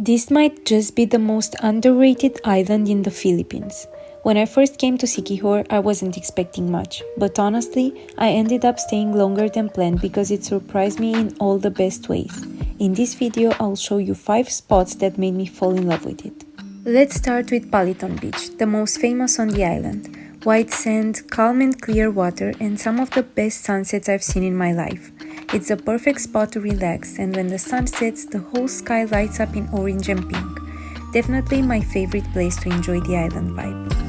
This might just be the most underrated island in the Philippines. When I first came to Siquijor, I wasn't expecting much, but honestly, I ended up staying longer than planned because it surprised me in all the best ways. In this video, I'll show you 5 spots that made me fall in love with it. Let's start with Paliton Beach, the most famous on the island. White sand, calm and clear water, and some of the best sunsets I've seen in my life. It's a perfect spot to relax, and when the sun sets, the whole sky lights up in orange and pink. Definitely my favorite place to enjoy the island vibe.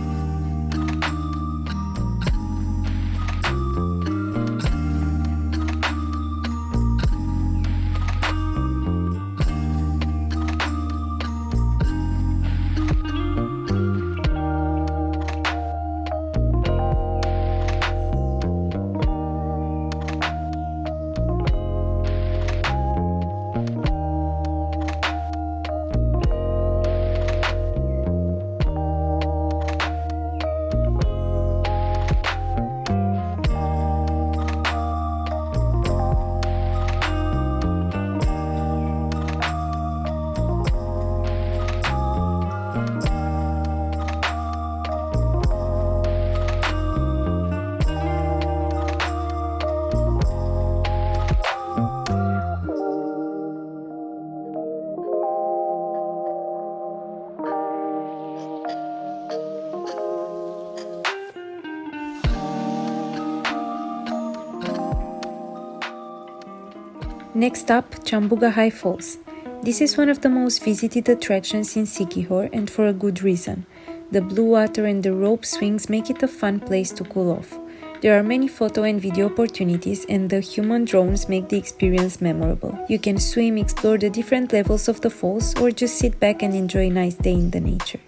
Next up, Cambugahay Falls. This is one of the most visited attractions in Siquijor, and for a good reason. The blue water and the rope swings make it a fun place to cool off. There are many photo and video opportunities, and the human drones make the experience memorable. You can swim, explore the different levels of the falls, or just sit back and enjoy a nice day in the nature.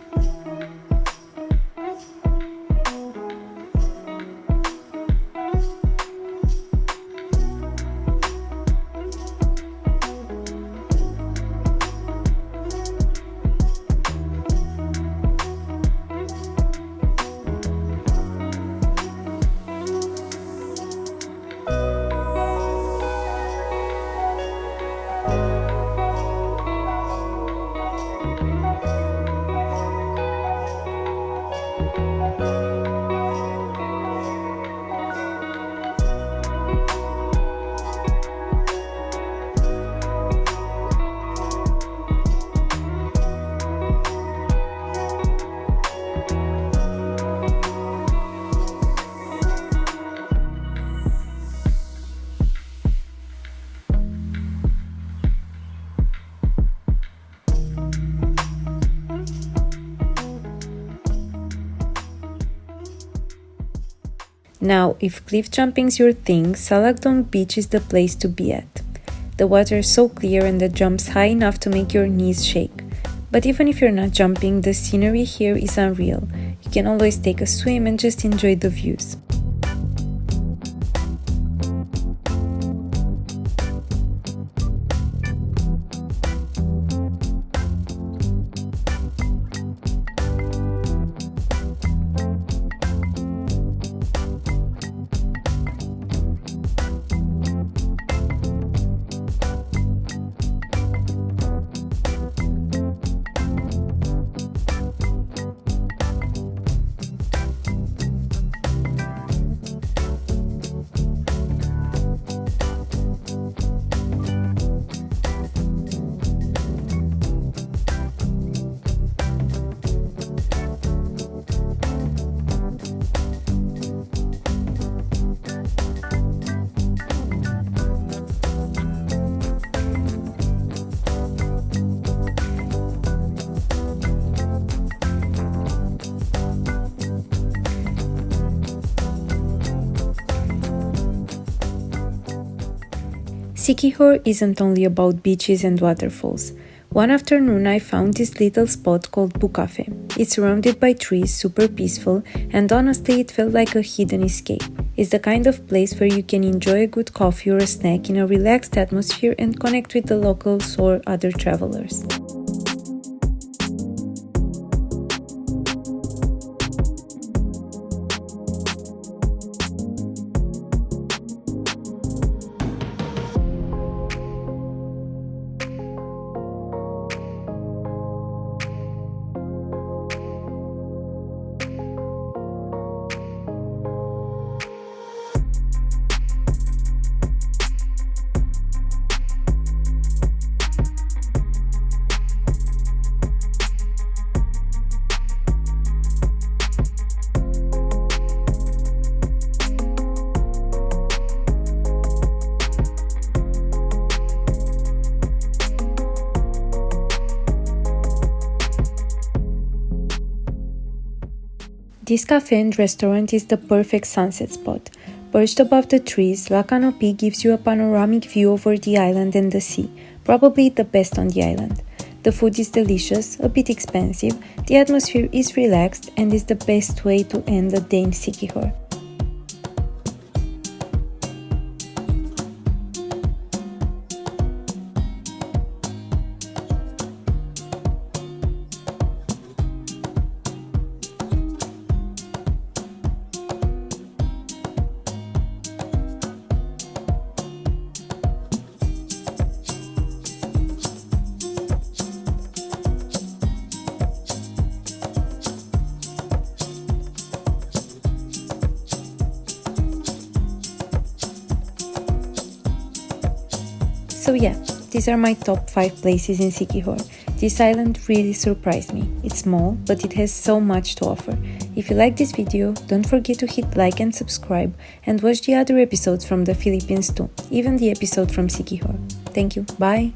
Now, if cliff jumping's your thing, Salagdoong Beach is the place to be at. The water is so clear and the jumps high enough to make your knees shake. But even if you're not jumping, the scenery here is unreal. You can always take a swim and just enjoy the views. Siquijor isn't only about beaches and waterfalls. One afternoon I found this little spot called Bucafe. It's surrounded by trees, super peaceful, and honestly it felt like a hidden escape. It's the kind of place where you can enjoy a good coffee or a snack in a relaxed atmosphere and connect with the locals or other travelers. This cafe and restaurant is the perfect sunset spot. Perched above the trees, La Canopée gives you a panoramic view over the island and the sea, probably the best on the island. The food is delicious, a bit expensive, the atmosphere is relaxed, and is the best way to end a day in Siquijor. So yeah, these are my top 5 places in Siquijor. This island really surprised me. It's small, but it has so much to offer. If you like this video, don't forget to hit like and subscribe, and watch the other episodes from the Philippines too, even the episode from Siquijor. Thank you, bye!